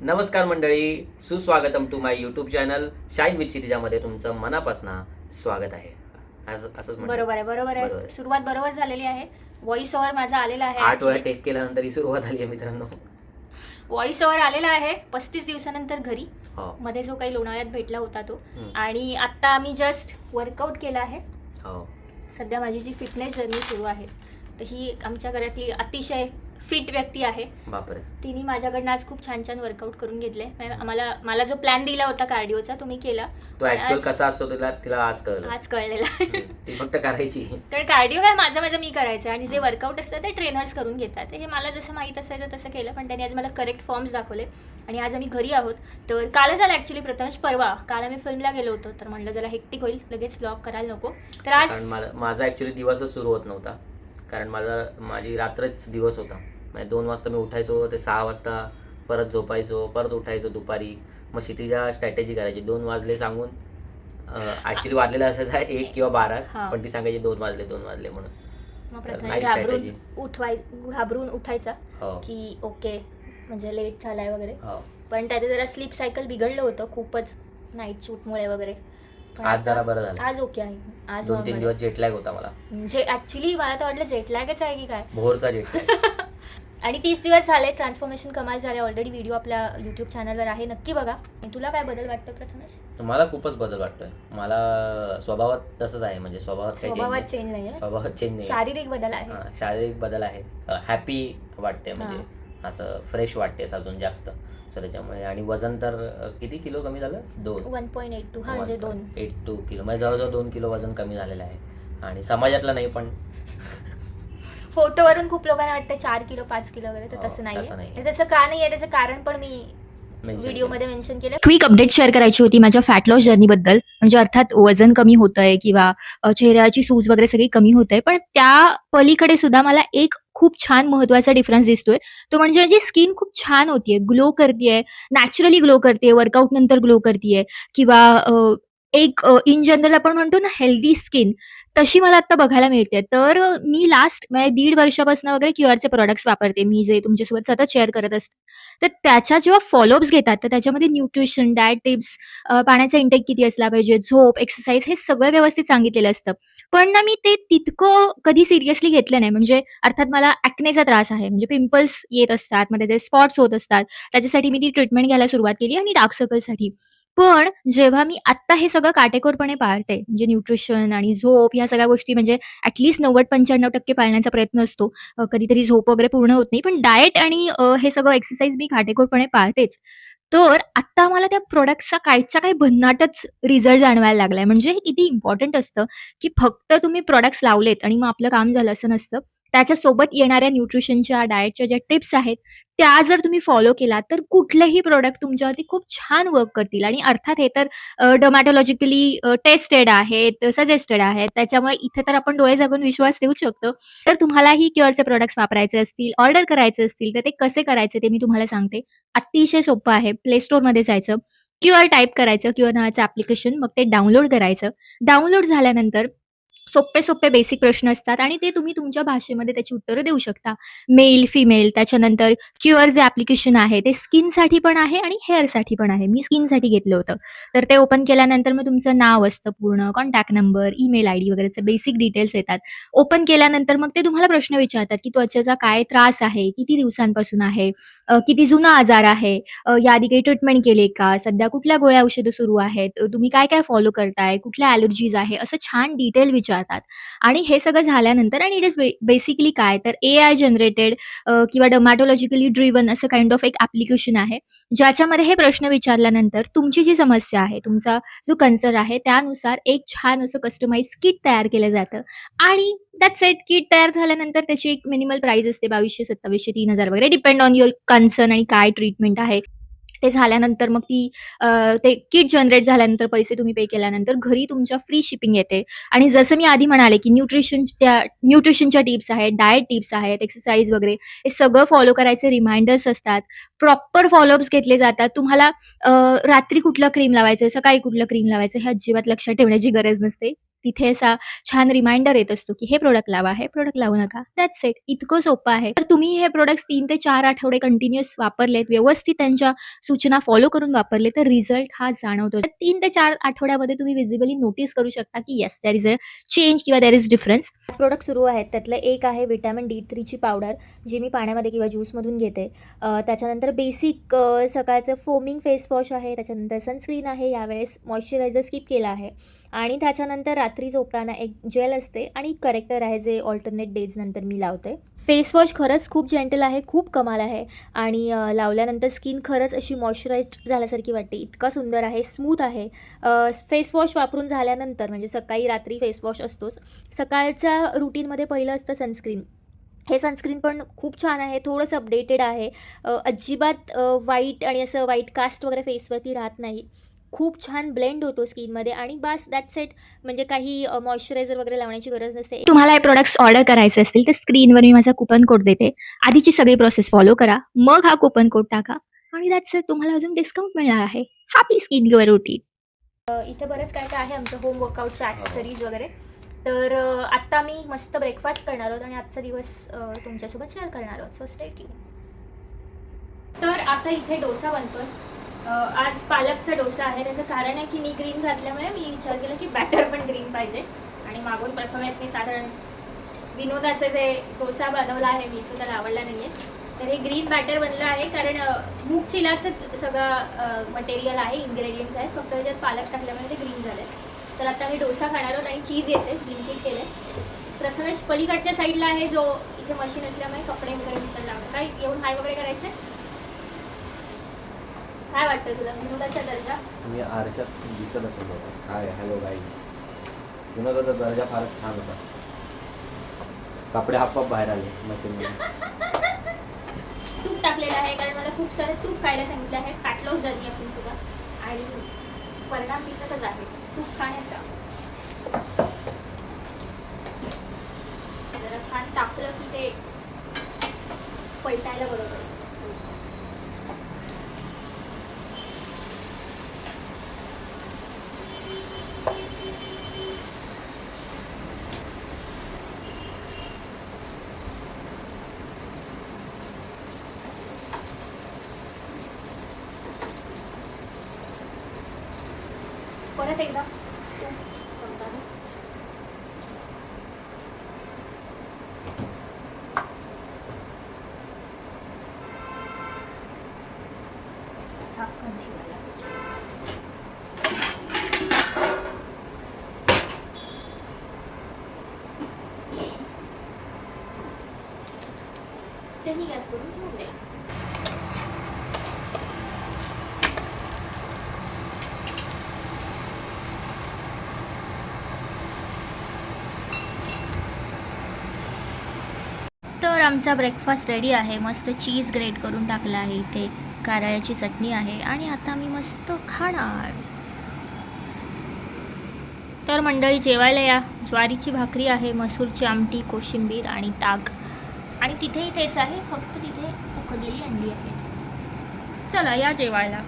नमस्कार मंडळी, सुस्वागतम to my YouTube channel shine with क्षितिजामध्ये तुमचं मनापासून स्वागत आहे. असंच म्हणतात. बरोबर आहे बरोबर आहे आहे. सुरुवात बरोबर झालेली आहे. व्हॉइस ओव्हर माझा आलेला आहे 8 वेळा टेक केल्यानंतर ही सुरुवात झाली आहे मित्रांनो. व्हॉइस ओव्हर आलेला आहे 35 दिवसानंतर घरी. हो मध्ये जो काही लोणावळ्यात भेटला होता तो. हम्म. आणि आता आम्ही जस्ट वर्कआउट केला आहे. हो सध्या माझी जी फिटनेस जर्नी सुरू आहे तर ही आमच्या घरातली अतिशय फिट व्यक्ती आहे. बापरे. तिने माझ्याकडनं आज खूप छान छान वर्कआउट करून घेतले. मला जो प्लॅन दिला होता कार्डिओचा तो मी केला. तो पण ऍक्च्युअल आज कसा असतो तिला आज कळलं. आज कळलेला आहे. ती फक्त करायची. तर कार्डिओ काय माझं मी करायचं आणि जे वर्कआउट असतं ते ट्रेनर्स करून घेतात. हे मला जसं माहीत असायचं तसं केलं, पण त्यांनी आज मला करेक्ट फॉर्म्स दाखवले. आणि आज आम्ही घरी आहोत. तर काल झालं ॲक्च्युली प्रथमेश, परवा काल आम्ही फिल्मला गेलो होतो. तर म्हणलं जरा हेक्टिक होईल, लगेच ब्लॉग करायला नको. तर आज कारण माझा ऍक्च्युली दिवसच सुरू होत नव्हता, कारण माझी रात्रच दिवस होता. म्हणजे 2 वाजता मी उठायचो, ते 6 वाजता परत झोपायचो, परत उठायचो दुपारी. मग क्षितिजा स्ट्रॅटेजी करायची. 2 वाजले सांगून ॲक्च्युली वाजलेलं असायचं 1 किंवा 12, हा. पण ती सांगायची 2 वाजले म्हणून. मग तर प्रथमेश nice strategy. घाबरून उठायचा हो की ओके म्हणजे लेट झालाय वगैरे. हो. पण त्याचं जरा स्लीप सायकल बिघडलं होतं खूपच नाईट शूटमुळे वगैरे. पण आज आता- जरा बरं झालं. आज ओके आहे. आज 2-3 normal दिवस जेटलॅग होता मला. आहे. म्हणजे ऍक्च्युली मला तर वाटलं जेटलॅगच आहे की काय. भोरचा जेटलॅग. आणि 30 दिवस झाले, ट्रान्सफॉर्मेशन कमाल झाले. ऑलरेडी व्हिडिओ आपल्या यूट्यूब चॅनलवर आहे, नक्की बघा. आणि तुला काय बदल वाटतो प्रथमेश? मला खूपच बदल वाटतोय. मला स्वभावात तसंच आहे, म्हणजे स्वभावात काही स्वभावात चेंज चेंज नाही स्वभावात चेंज नाही. शारीरिक बदल आहे. हां, शारीरिक बदल आहे. हॅपी वाटते, म्हणजे असं फ्रेश वाटते अजून जास्त. सो त्याच्यामुळे. आणि वजन तर किती किलो कमी झालं? 1.82 हा म्हणजे 2. 1.82 किलो, म्हणजे जवळजवळ 2 किलो वजन कमी झालेलं आहे. आणि समाजातलं नाही, पण फोटोवरून खूप लोकांना वाटतं 4 किलो 5 किलो वगैरे, तर हो, तसं तसं नाहीये. नाहीये. हे त्याचं का नाही आहे त्याचं कारण पण मी Mention व्हिडिओमध्ये मेन्शन केलं. क्विक अपडेट शेअर करायची होती माझ्या फॅट लॉस जर्नीबद्दल. म्हणजे अर्थात वजन कमी होतंय किंवा चेहऱ्याची सूज वगैरे सगळी कमी होते, पण त्या पलीकडे सुद्धा मला एक खूप छान महत्त्वाचा डिफरन्स दिसतोय. तो म्हणजे माझी स्किन खूप छान होतीये, ग्लो करतीये, नॅचरली ग्लो करतीये, वर्कआउट नंतर ग्लो करतीये किंवा एक इन जनरल आपण म्हणतो ना हेल्दी स्किन, तशी मला आता बघायला मिळते. तर मी लास्ट म्हणजे 1.5 वर्षापासून वगैरे क्यूआरचे प्रॉडक्ट्स वापरते, मी जे तुमच्यासोबत सतत शेअर करत असते. तर त्याच्या जेव्हा फॉलोअप्स घेतात, तर त्याच्यामध्ये न्यूट्रिशन, डाएट टिप्स, पाण्याचा इंटेक किती असला पाहिजे, झोप, एक्सरसाइज हे सगळं व्यवस्थित सांगितलेलं असतं. पण ना मी ते तितकं कधी सिरियसली घेतलं नाही. म्हणजे अर्थात मला ॲक्नेचा त्रास आहे, म्हणजे पिंपल्स येत असतात, मग त्याचे स्पॉट्स होत असतात. त्याच्यासाठी मी ती ट्रीटमेंट घ्यायला सुरुवात केली आणि डार्क सर्कलसाठी. पण जेव्हा मी आत्ता हे सगळं काटेकोरपणे पाळते, म्हणजे न्यूट्रिशन आणि झोप ह्या सगळ्या गोष्टी म्हणजे ॲटलीस्ट 90-95% पाळण्याचा प्रयत्न असतो. कधीतरी झोप वगैरे पूर्ण होत नाही. पण डाएट आणि हे सगळं एक्सरसाइज मी काटेकोरपणे पाळतेच. तर आत्ता मला त्या प्रॉडक्ट्सचा काहीच्या काही भन्नाटच रिझल्ट जाणवायला लागलाय. म्हणजे हे किती इम्पोर्टंट असतं, की फक्त तुम्ही प्रॉडक्ट्स लावलेत आणि मग आपलं काम झालं असं नसतं. त्याच्यासोबत येणाऱ्या न्यूट्रिशनच्या, डाएटच्या ज्या टिप्स आहेत, त्या जर तुम्ही फॉलो केलात, तर कुठलेही प्रॉडक्ट तुमच्यावरती खूप छान वर्क करतील. आणि अर्थात हे तर डर्मॅटॉलॉजिकली टेस्टेड आहेत, सजेस्टेड आहेत. त्याच्यामुळे इथे तर आपण डोळे झाकून विश्वास ठेवू शकतो. तर तुम्हालाही क्युअरचे प्रॉडक्ट्स वापरायचे असतील, ऑर्डर करायचे असतील, तर ते कसे करायचे ते मी तुम्हाला सांगते. अतिशय सोपं आहे. प्ले स्टोअरमध्ये जायचं, क्यूआर टाइप करायचं, क्यूआर नावाचं ॲप्लिकेशन, मग ते डाउनलोड करायचं. डाउनलोड झाल्यानंतर सोपे-सोपे बेसिक प्रश्न असतात आणि ते तुम्ही तुमच्या भाषेमध्ये त्याची उत्तरं देऊ शकता. मेल, फिमेल, त्याच्यानंतर क्यूआर जे ॲप्लिकेशन आहे ते स्किनसाठी पण आहे आणि हेअरसाठी पण आहे. मी स्किनसाठी घेतलं होतं. तर ते ओपन केल्यानंतर मग तुमचं नाव असतं पूर्ण, कॉन्टॅक्ट नंबर, ईमेल आयडी वगैरेचे बेसिक डिटेल्स येतात. ओपन केल्यानंतर मग ते तुम्हाला प्रश्न विचारतात, की त्वचेचा काय त्रास आहे, किती दिवसांपासून आहे, किती जुना आजार आहे, याआधी काही ट्रीटमेंट केली का, सध्या कुठल्या गोळ्या औषधं सुरू आहेत, तुम्ही काय-काय फॉलो करताय, कुठल्या ॲलर्जीज आहे, असं छान डिटेल विचारतात. आणि हे सगळं झाल्यानंतर आणि इट इज बेसिकली काय तर एआय जनरेटेड किंवा डर्मॅटॉलॉजिकली ड्रिव्हन असं काइंड ऑफ एक ॲप्लिकेशन आहे, ज्याच्यामध्ये हे प्रश्न विचारल्यानंतर तुमची जी समस्या आहे, तुमचा जो कन्सर्न आहे, त्यानुसार एक छान असं कस्टमाइज किट तयार केलं जातं. आणि दॅट्स इट. किट तयार झाल्यानंतर त्याची एक मिनिमल प्राईस असते 2200, 2700, 3000 वगैरे डिपेंड ऑन युअर कन्सर्न आणि काय ट्रीटमेंट आहे. ते झाल्यानंतर मग ते किट जनरेट झाल्यानंतर पैसे तुम्ही पे केल्यानंतर घरी तुमच्या फ्री शिपिंग येते. आणि जसं मी आधी म्हणाले, की न्यूट्रिशनच्या टिप्स आहेत, डाएट टिप्स आहेत, एक्सरसाइज वगैरे हे सगळं फॉलो करायचे रिमाइंडर्स असतात. प्रॉपर फॉलोअप्स घेतले जातात. तुम्हाला रात्री कुठलं क्रीम लावायचं, सकाळी कुठलं क्रीम लावायचं हे अजिबात लक्षात ठेवण्याची गरज नसते. तिथे असा छान रिमाइंडर येत असतो, की हे प्रॉडक्ट लावा, हे प्रॉडक्ट लावू नका. That's it. इतकं सोपं आहे. तर तुम्ही हे प्रॉडक्ट्स 3 ते 4 आठवडे कंटिन्युअस वापरलेत, व्यवस्थित त्यांच्या सूचना फॉलो करून वापरले, तर रिझल्ट हा जाणवतो. 3 ते 4 आठवड्यामध्ये तुम्ही व्हिजिबली नोटीस करू शकता, की yes there is a change किंवा देअर इज डिफरन्स. प्रोडक्ट सुरू आहेत. त्यातलं एक आहे व्हिटॅमिन D3ची पावडर, जी मी पाण्यामध्ये किंवा ज्यूसमधून घेते. त्याच्यानंतर बेसिक सकाळचं फोमिंग फेस वॉश आहे. त्याच्यानंतर सनस्क्रीन आहे. यावेळेस मॉइश्चरायझर स्किप केला आहे. आणि त्याच्यानंतर रात्री झोपताना एक जेल असते आणि करेक्टर आहे, जे ऑल्टरनेट डेज नंतर मी लावते. फेस वॉश खरंच खूप जेंटल आहे, खूप कमाल आहे. आणि लावल्यानंतर स्किन खरंच अशी मॉइश्चराइज्ड झाल्यासारखी वाटते. इतका सुंदर आहे, स्मूथ आहे. फेस वॉश वापरून झाल्यानंतर म्हणजे सकाळी रात्री फेस वॉश असतोच. सकाळच्या रुटीनमध्ये पहिलं असतं सनस्क्रीन. हे सनस्क्रीन पण खूप छान आहे, थोडंसं अपडेटेड आहे. अजिबात व्हाईट आणि असं व्हाईट कास्ट वगैरे फेसवरती राहत नाही. खूप छान ब्लेंड होतो स्किनमध्ये आणि बस दॅट्स इट. म्हणजे काही मॉइश्चरायझर वगैरे लावण्याची गरज नसते. तुम्हाला हे प्रॉडक्ट्स ऑर्डर करायचे असतील, तर स्क्रीनवर मी माझा कुपन कोड देते. आधीची सगळी प्रोसेस फॉलो करा. मग हा कुपन कोड टाका आणि दॅट्स इट. तुम्हाला अजून डिस्काउंट मिळणार आहे. Happy skin care routine. इथे बरंच काय काय आहे आमचं होम वर्कआउटच्या ॲक्सेसरीज वगैरे. तर आत्ता मी मस्त ब्रेकफास्ट करणार आहोत आणि आजचा दिवस तुमच्यासोबत शेअर करणार आहोत. So stay tune. तर आता इथे डोसा बनतोय. आज पालकचा डोसा आहे. त्याचं कारण आहे की मी ग्रीन घातल्यामुळे मी विचार केला की बॅटर पण ग्रीन पाहिजे. आणि मागून प्रथमेश मी साधारण विनोदाचं जे डोसा बनवला आहे मी, तो त्याला आवडला नाही आहे. तर हे ग्रीन बॅटर बनलं आहे कारण मूग चिलाचंच सगळं मटेरियल आहे, इन्ग्रेडियंट्स आहेत. फक्त त्याच्यात पालक टाकल्यामुळे ते ग्रीन झालं. तर आता मी डोसा खाणार आहोत आणि चीज येते, ब्लिंकिट केलं. प्रथमेश पलीकडच्या साईडला आहे, जो इथे मशीन असल्यामुळे कपडे वगैरे विचारला. काय येऊन हाय वगैरे करायचं? काय वाटतं तुला विनोदाचा दर्जा? मी आरशात दिसत असेल होता. Hi hello guys. विनोदाचा दर्जा फारच छान होता. कपडे हापप बाहेर आले मशीनमध्ये. तूप टाकलेलं आहे कारण मला खूप सारं तूप खायला सांगितलं आहे, फॅट लॉस जर्नी असून सुद्धा. आणि परिणाम दिसतच आहे तूप खाण्याचा. जरा छान टाकलं की ते पलटायला बरोबर. परत एकदा चमचाने झाकण ठेवायला पाहिजे. सेमी गॅस करून ठेवून द्यायचं. तर आमचा ब्रेकफास्ट रेडी आहे. मस्त चीज ग्रेट करून टाकला आहे. इथे कारळ्याची चटणी आहे आणि आता मी मस्त खाणार. तर मंडळी जेवायला या. ज्वारीची भाकरी आहे, मसूरची आमटी, कोशिंबीर आणि ताक. आणि तिथेही तेच आहे, फक्त तिथे उकडलेली अंडी आहे. चला या जेवायला.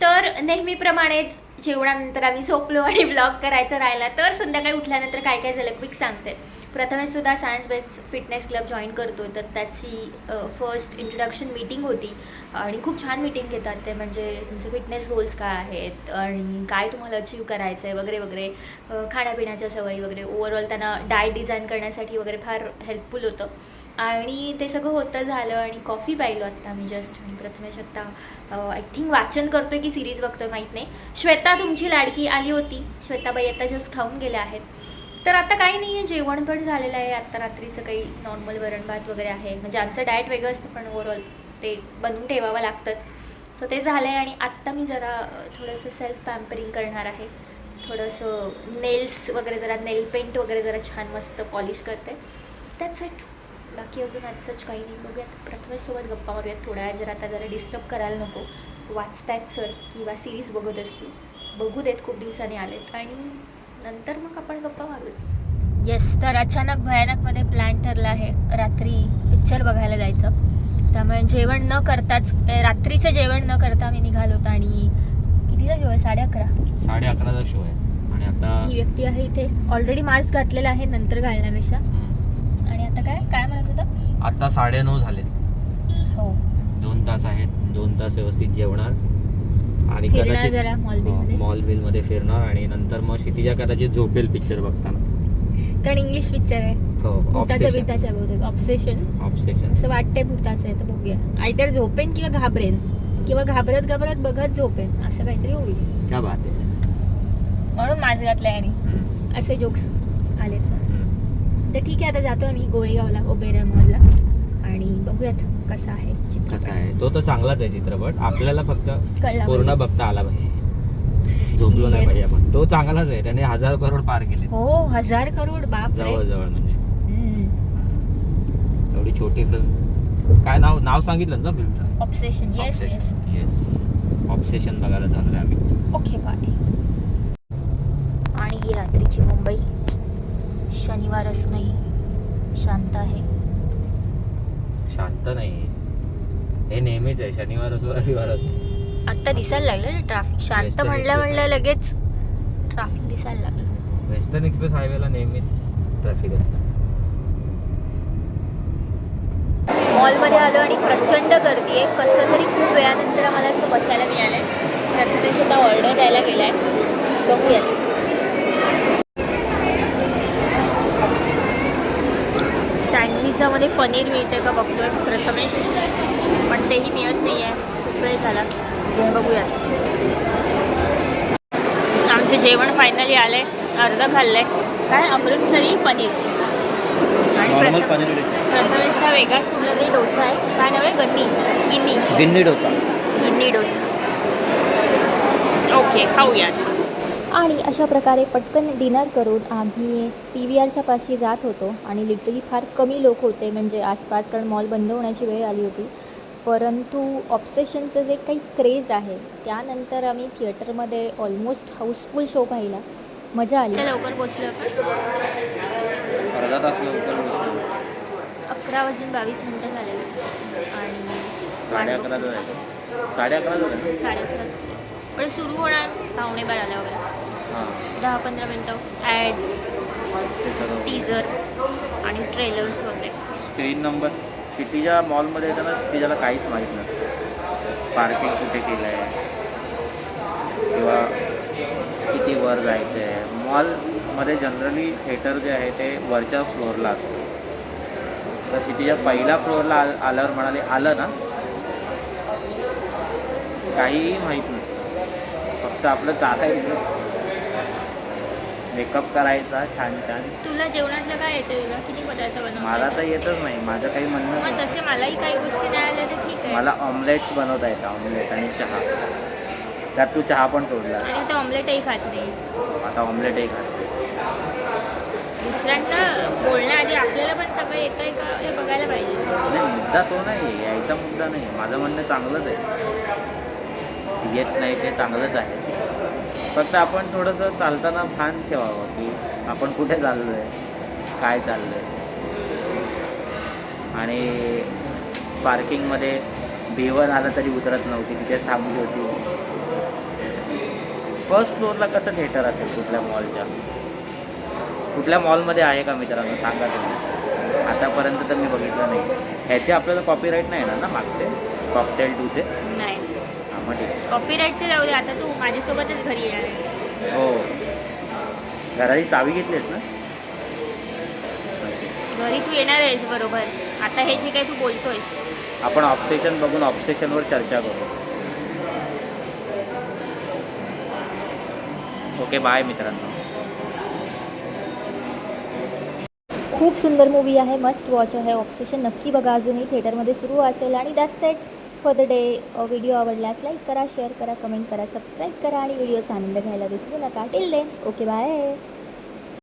तर नेहमीप्रमाणेच जेवणानंतर आम्ही झोपलो आणि ब्लॉग करायचा राहिला. तर संध्याकाळी उठल्यानंतर काय काय झालं क्विक सांगते. प्रथमेशसुद्धा science based fitness club join करतो. तर त्याची फर्स्ट इंट्रोडक्शन मीटिंग होती आणि खूप छान मीटिंग घेतात ते. म्हणजे तुमचे फिटनेस गोल्स काय आहेत आणि काय तुम्हाला अचीव करायचं आहे वगैरे वगैरे, खाण्यापिण्याच्या सवयी वगैरे. ओव्हरऑल त्यांना डाएट डिझाईन करण्यासाठी वगैरे फार हेल्पफुल होतं. आणि ते सगळं होतं झालं आणि कॉफी प्यायलो आत्ता मी जस्ट. आणि प्रथमेश आत्ता आय थिंक वाचन करतोय की सिरीज बघतोय माहीत नाही. श्वेता तुमची लाडकी आली होती. श्वेताबाई आता जस्ट खाऊन गेल्या आहेत. तर आता काही नाही आहे, जेवण पण झालेलं आहे. आत्ता रात्रीचं काही नॉर्मल वरण भात वगैरे आहे. म्हणजे आमचं डाएट वेगळं असतं पण ओव्हरऑल ते बनवून ठेवावं लागतंच. सो ते झालं आहे. आणि आत्ता मी जरा थोडंसं सेल्फ पॅम्परिंग करणार आहे. थोडंसं नेल्स वगैरे, जरा नेल पेंट वगैरे जरा छान मस्त पॉलिश करते. That's it. बाकी अजून आजच काही नाही. बघूयात प्रथमेशसोबत गप्पा मारूयात थोड्या वेळ. जर आता जरा डिस्टर्ब करायला नको. वाचतायत सर किंवा सिरीज बघत असतील, बघू देत, खूप दिवसांनी आलेत. आणि नंतर मग आपण गप्पा मारूस. येस. तर अचानक भयानकमध्ये प्लॅन ठरला आहे रात्री पिक्चर बघायला जायचं. त्यामुळे जेवण न करताच, रात्रीचं जेवण न करता मी निघालो होतो. आणि कितीचा शो आहे? 11:30. 11:30चा शो आहे आणि आता ही व्यक्ती आहे इथे ऑलरेडी मास्क घातलेला आहे नंतर घालण्यापेक्षा. आणि आता काय म्हणत होता? आता 9:30 झाले. हो 2 तास आहेत. 2 तास व्यवस्थित जेवणार आणि फिरणार कदाचित जरा मॉल मॉल बिल मध्ये फिरणार आणि नंतर मग क्षितिजा कदाचित झोपेल पिक्चर बघताना. कारण इंग्लिश पिक्चर आहे. हो भूताचं बहुतेक ऑब्सेशन असं वाटतंय भूताचं आहे. तर बघूया आयदर झोपेन किंवा घाबरेन किंवा घाबरत बघत झोपेन असं काहीतरी होईल. क्या बात आहे. म्हणून मास्क घातलाय आणि असे जोक्स आलेत ना. तर ठीक आहे आता जातो आम्ही गोळेगावला ओबेरॉय मॉलला आणि बघूयात कसा आहे चित्रपट. कसा आहे तो तर चांगलाच आहे चित्रपट. आपल्याला फक्त कळला पूर्ण पाहिजे. बघता आला पाहिजे. झोपलो नाही Yes. पाहिजे आपण. तो चांगलाच आहे. त्याने 1000 करोड पार केले हो 1000 करोड बाप रे. जवळ म्हणजे एवढी छोटी फिल्म. काय नाव सांगितलं ना फिल्मचं? ऑब्सेशन. येस ऑब्सेशन बघायला चाललोय आम्ही. Okay bye. आणि ही रात्रीची मुंबई शनिवार असूनही शांत आहे. शांत नाही हे नेहमीच आहे. शनिवार असो रविवार असो. आता दिसायला लागलं ना ट्रॅफिक. शांत Western म्हणलं Express लगेच ट्रॅफिक दिसायला लागलं. वेस्टर्न एक्सप्रेस हायवेला नेहमीच ट्रॅफिक असतं. मॉलमध्ये आलो आणि प्रचंड गर्दी आहे. कसं तरी खूप वेळानंतर आम्हाला असं बसायला मिळालं आहे. प्रथमेश आता ऑर्डर द्यायला गेला आहे. बघूयात. सँडविचामध्ये पनीर मिळते का बघतोय प्रथमेश पण तेही मिळत नाही आहे. खूप वेळ झाला. बघूयात. आमचं जेवण फायनली आलं आहे. अर्ध खाल्लं आहे. काय अमृतसरी पनीर आणि प्रथमेशचा वेगळाच कुठला तरी डोसा आहे. काय नाव आहे? गिन्नी डोसा. ओके खाऊयात. आणि अशा प्रकारे पटकन डिनर करून आम्ही PVRच्या पाशी जात होतो आणि लिटरली फार कमी लोक होते म्हणजे आसपास कारण मॉल बंद होण्याची वेळ आली होती. परंतु ऑब्सेशनचं जे काही क्रेज आहे त्यानंतर आम्ही थिएटरमध्ये ऑलमोस्ट हाऊसफुल शो पाहिला. मजा आली. लवकर पोचलो आपण. अर्धा तास लवकर 11:22 झाले आणि 11:30 झाले. 11:30 11:30 पण सुरू होणार 11:45 वगैरे. 10-15 मिनटं ॲड्स टीजर आणि ट्रेलर्स वगैरे. स्क्रीन नंबर क्षितिजा मॉलमध्ये येताना क्षितिजाला काहीच माहीत नसतं. पार्किंग कुठे केलं आहे किंवा किती वर जायचं आहे. मॉलमध्ये जनरली थिएटर जे आहे ते वरच्या फ्लोअरला असतं. तर क्षितिजा पहिल्या फ्लोअरला आल्यावर म्हणाले आलं ना. काहीही माहीत नसतं. फक्त आपलं चालायचं मेकअप करायचा छान. तुला जेवणातलं काय येतं? तुला किती पदार्थ बनवता? मला तर येतच नाही. माझं काही म्हणणं मग नाही. तसे मलाही काही गोष्टी नाही आल्या तर ठीक आहे. मला ऑमलेट बनवता येतं. ऑमलेट आणि चहा. त्यात तू चहा पण सोडला. आणि आता ऑमलेटही खात नाही. आता ऑमलेटही खायचं. दुसऱ्यांचं बोलण्याआधी आपल्याला पण सगळं येतं आहे का हे बघायला पाहिजे. नाही मुद्दा तो नाही यायचा मुद्दा नाही. माझं म्हणणं चांगलंच आहे. येत नाही ते चांगलंच आहे. फक्त आपण थोडंसं चालताना भान ठेवावं की आपण कुठे चाललो आहे काय चाललं आहे. आणि पार्किंगमध्ये B1 आलं तरी उतरत नव्हती. तिथेच थांबली होती. फर्स्ट फ्लोअरला कसं थिएटर असेल कुठल्या मॉलमध्ये आहे का मित्रांनो सांगा तुम्ही. आतापर्यंत तर मी बघितलं नाही. ह्याचे आपल्याला कॉपीराईट नाही येणार ना मागचे कॉकटेल 2चे? नाही हां मग ठीक आहे. कॉपीराईटचं जाऊ दे. आता तू माझ्यासोबतच घरी येणार आहे. हो घराची चावी घेतलीस ना? घरी तू येणार आहेस बरोबर. आता हे जे काही तू बोलतोयस आपण ऑब्सेशन बघून ऑब्सेशनवर चर्चा करू. ओके बाय मित्रांनो. खूप सुंदर मूवी आहे. मस्ट वॉच आहे. ऑब्सेशन नक्की बघा. अजूनही थिएटरमध्ये सुरू असेल. आणि that's it for the day. Video आवडल्यास लाईक करा, शेअर करा, कमेंट करा, सबस्क्राईब करा आणि व्हिडिओचा आनंद घ्यायला विसरू नका. Till then okay bye.